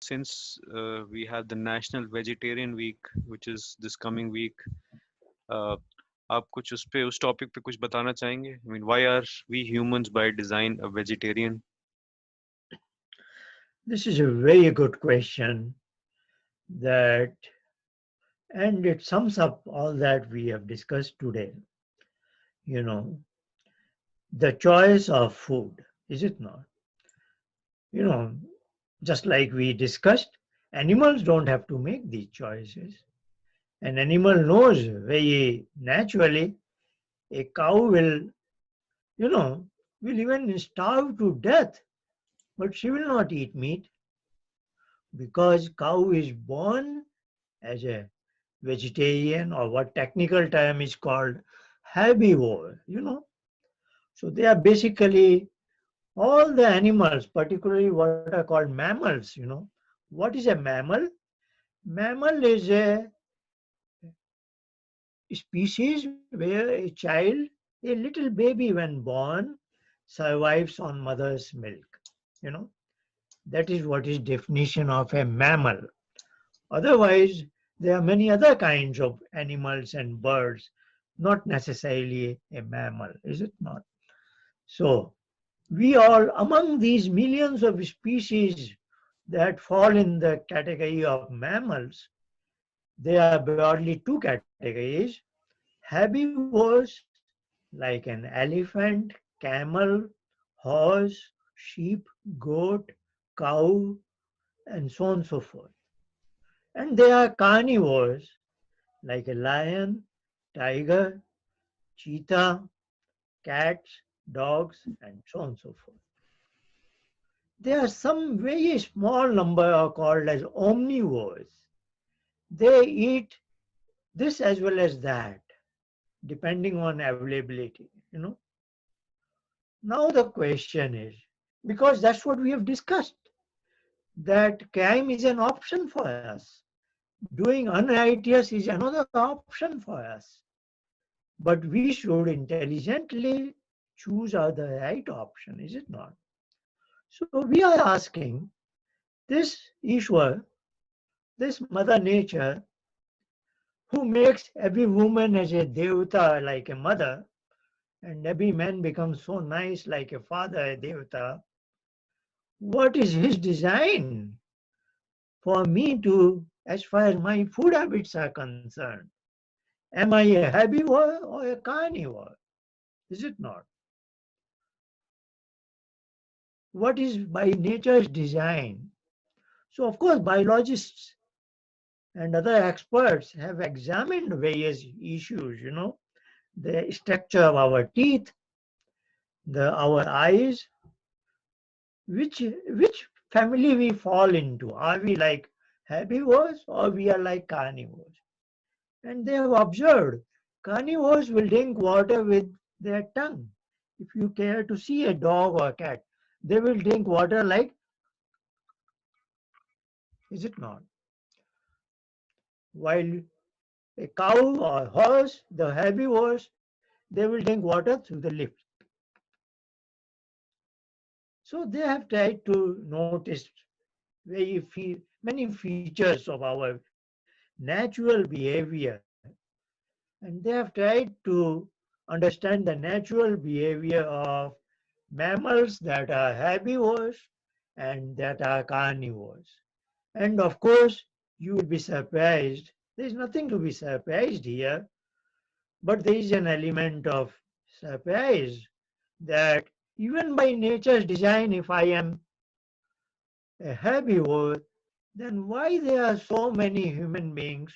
since we have the National Vegetarian Week, which is this coming week, uh, आप कुछ उस topic पे कुछ बताना चाहेंगे? I mean, why are we humans by design a vegetarian? This is a very good question that, and it sums up all that we have discussed today. You know, the choice of food, is it not? You know, just like we discussed, animals don't have to make these choices. An animal knows very naturally a cow will, you know, will even starve to death, but she will not eat meat because cow is born as a vegetarian, or what technical term is called herbivore, So they are basically all the animals, particularly what are called mammals. What is a mammal? Mammal is a species where a child, a little baby when born, survives on mother's milk. You know, that is what is definition of a mammal. Otherwise, there are many other kinds of animals and birds, not necessarily a mammal, is it not? So, we all, among these millions of species that fall in the category of mammals, there are broadly two categories: herbivores like an elephant, camel, horse, sheep, goat, cow, and so on and so forth. And there are carnivores like a lion, tiger, cheetah, cats, dogs, and so on and so forth. There are some very small number are called as omnivores. They eat this as well as that, depending on availability. Now the question is, because that's what we have discussed, that crime is an option for us. Doing unrighteous is another option for us. But we should intelligently choose the right option, is it not? So we are asking this Ishwar, this Mother Nature, who makes every woman as a devata like a mother, and every man becomes so nice like a father, a devata, what is his design for me to, as far as my food habits are concerned? Am I a herbivore or a carnivore? Is it not? What is by nature's design? So, of course, biologists and other experts have examined various issues, the structure of our teeth, our eyes, which family we fall into. Are we like herbivores or we are like carnivores? And they have observed carnivores will drink water with their tongue. If you care to see a dog or a cat, they will drink water like, is it not? While a cow or horse, the herbivores, they will drink water through the lips. So they have tried to notice many features of our natural behavior, and they have tried to understand the natural behavior of mammals that are herbivores and that are carnivores. And of course, you will be surprised. There is nothing to be surprised here, but there is an element of surprise that even by nature's design, if I am a herbivore, then why there are so many human beings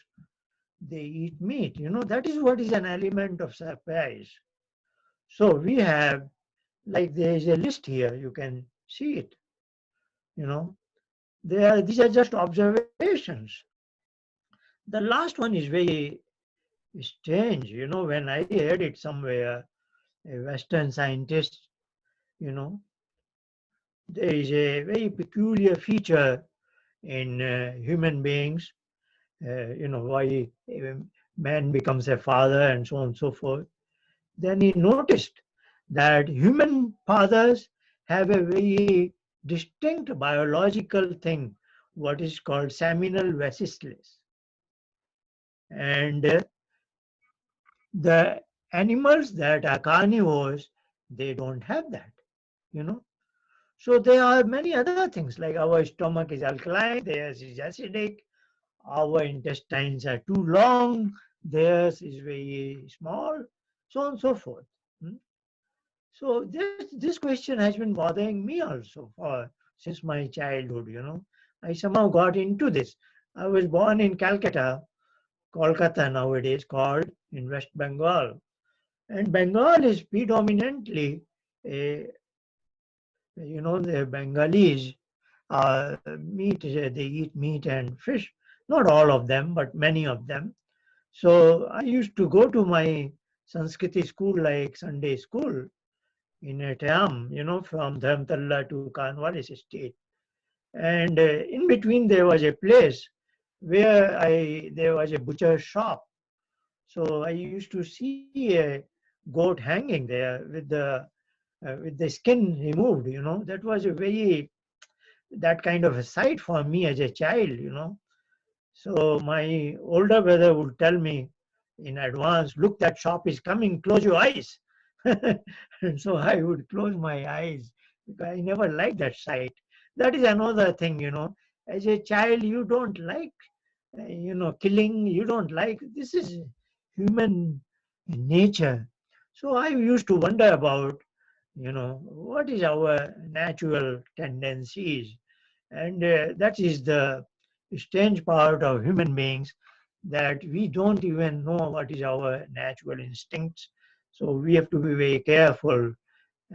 they eat meat? That is what is an element of surprise. So we have, like there is a list here, you can see it. You know, these are just observations. The last one is very strange. When I heard it somewhere, a Western scientist, you know, there is a very peculiar feature in human beings. Why a man becomes a father and so on and so forth. Then he noticed that human fathers have a very distinct biological thing what is called seminal vesicles. And the animals that are carnivores, they don't have that, you know. So there are many other things like our stomach is alkaline, theirs is acidic, our intestines are too long, theirs is very small, so on and so forth. Hmm? So this question has been bothering me also for since my childhood, you know. I somehow got into this. I was born in Calcutta, Kolkata nowadays called in West Bengal. And Bengal is predominantly, a, the Bengalis they eat meat and fish. Not all of them, but many of them. So I used to go to my Sanskriti school like Sunday school in a town, from Dharamtala to Kanwaris state. And in between there was a place where there was a butcher shop. So I used to see a goat hanging there with the skin removed. That was a very that kind of a sight for me as a child. So my older brother would tell me in advance, look, that shop is coming, close your eyes. And so I would close my eyes because I never liked that sight. That is another thing. As a child, you don't like, killing, you don't like, this is human nature. So I used to wonder about, what is our natural tendencies. And that is the strange part of human beings, that we don't even know what is our natural instincts. So we have to be very careful,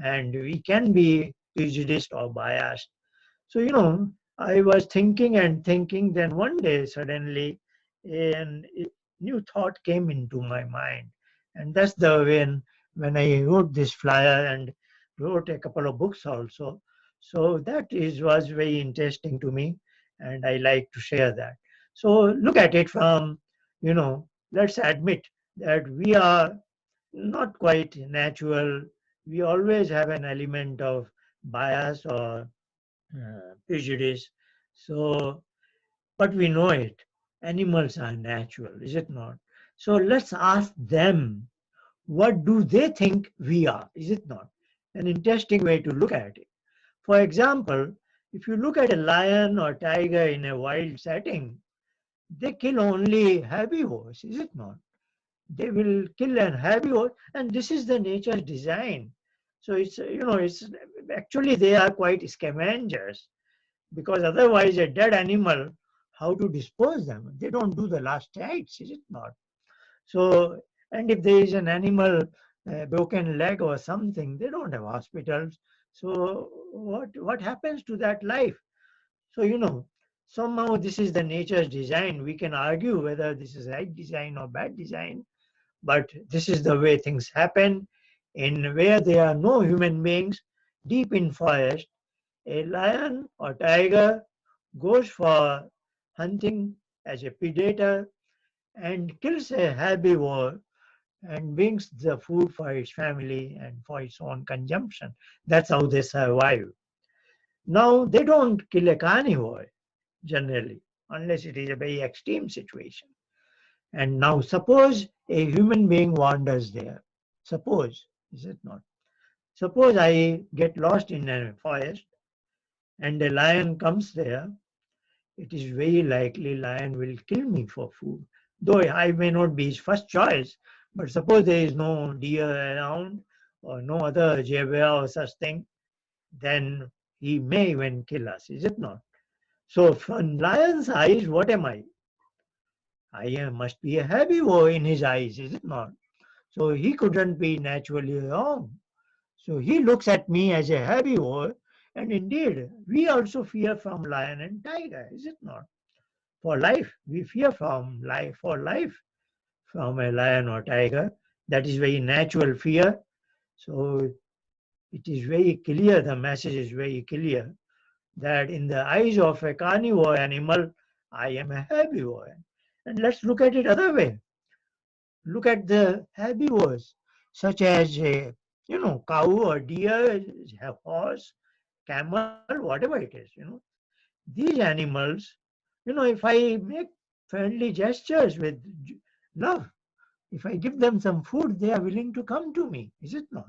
and we can be prejudiced or biased. So, I was thinking and thinking, then one day suddenly a new thought came into my mind. And that's the when I wrote this flyer and wrote a couple of books also. So that was very interesting to me, and I like to share that. So look at it from, let's admit that we are not quite natural. We always have an element of bias or prejudice. So, but we know it. Animals are natural, is it not? So let's ask them, what do they think we are? Is it not? An interesting way to look at it. For example, if you look at a lion or tiger in a wild setting, they kill only herbivores, is it not? They will kill an herbivore, and this is the nature's design. So it's actually they are quite scavengers, because otherwise a dead animal, how to dispose them? They don't do the last rites, is it not? So, and if there is an animal, broken leg or something, they don't have hospitals. So what happens to that life? So somehow this is the nature's design. We can argue whether this is right design or bad design, but this is the way things happen. In where there are no human beings, deep in forest, a lion or tiger goes for hunting as a predator and kills a herbivore and brings the food for its family and for its own consumption. That's how they survive. Now, they don't kill a carnivore generally, unless it is a very extreme situation. And now, suppose a human being wanders there. Suppose, is it not? Suppose I get lost in a forest and a lion comes there. It is very likely lion will kill me for food. Though I may not be his first choice, but suppose there is no deer around or no other zebra or such thing, then he may even kill us, is it not? So from lion's eyes, what am I? I must be a herbivore in his eyes, is it not? So he couldn't be naturally wrong. So he looks at me as a herbivore, and indeed, we also fear from lion and tiger, is it not? For life. We fear from life for life from a lion or tiger. That is very natural fear. So it is very clear, the message is very clear that in the eyes of a carnivore animal, I am a herbivore. And let's look at it other way. Look at the herbivores, such as cow or deer, horse, camel, whatever it is. These animals, if I make friendly gestures with love, if I give them some food, they are willing to come to me, is it not?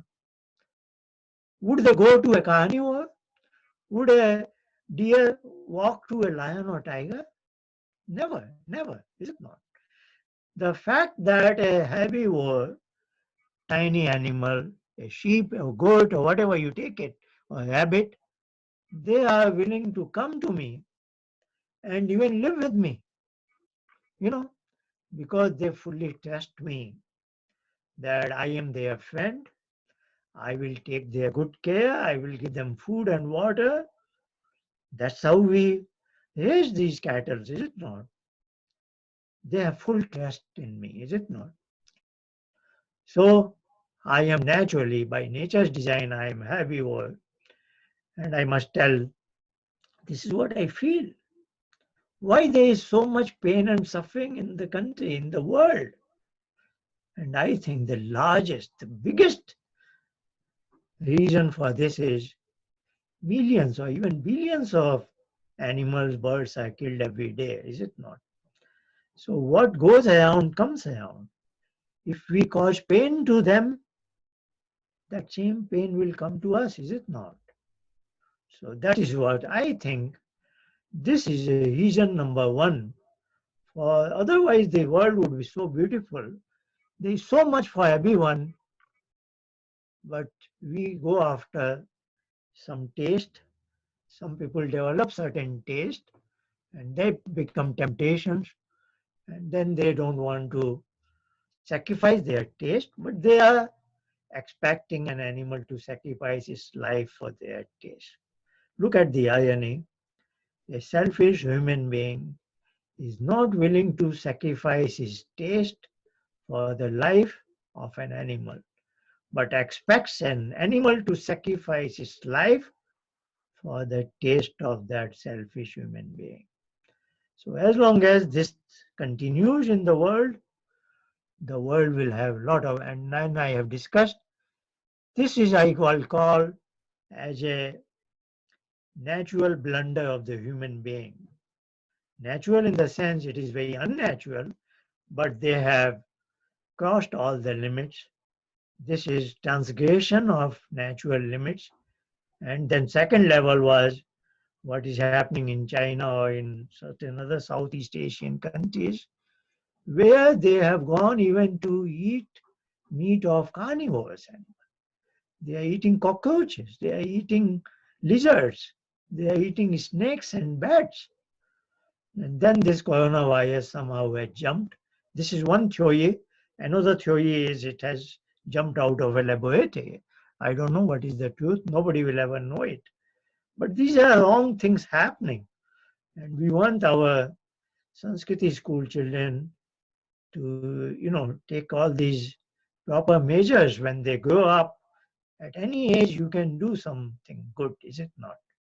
Would they go to a carnivore? Would a deer walk to a lion or tiger? Never, never, is it not? The fact that a herbivore, tiny animal, a sheep, a goat, or whatever you take it, or a rabbit, they are willing to come to me and even live with me, you know, because they fully trust me that I am their friend. I will take their good care. I will give them food and water. That's how we raise these cattle, is it not? They have full trust in me, is it not? So I am naturally, by nature's design, I am herbivore, and I must tell this is what I feel. Why there is so much pain and suffering in the country, in the world? And I think the largest, the biggest reason for this is millions or even billions of animals, birds are killed every day, is it not? So what goes around comes around. If we cause pain to them, that same pain will come to us, is it not? So that is what I think. This is a reason number one. For otherwise, the world would be so beautiful. There is so much for everyone, but we go after some taste. Some people develop certain taste, and they become temptations, and then they don't want to sacrifice their taste, but they are expecting an animal to sacrifice its life for their taste. Look at the irony. A selfish human being is not willing to sacrifice his taste for the life of an animal, but expects an animal to sacrifice its life for the taste of that selfish human being. So, as long as this continues in the world will have a lot of, and then I have discussed, this is I will call as a natural blunder of the human being. Natural in the sense it is very unnatural, but they have crossed all the limits. This is transgression of natural limits. And then second level was what is happening in China or in certain other Southeast Asian countries, where they have gone even to eat meat of carnivores. They are eating cockroaches, they are eating lizards, they are eating snakes and bats. And then this coronavirus somehow had jumped. This is one theory. Another theory is it has jumped out of a laboratory. I don't know what is the truth. Nobody will ever know it. But these are wrong things happening. And we want our Sanskriti school children to, take all these proper measures when they grow up. At any age, you can do something good, is it not?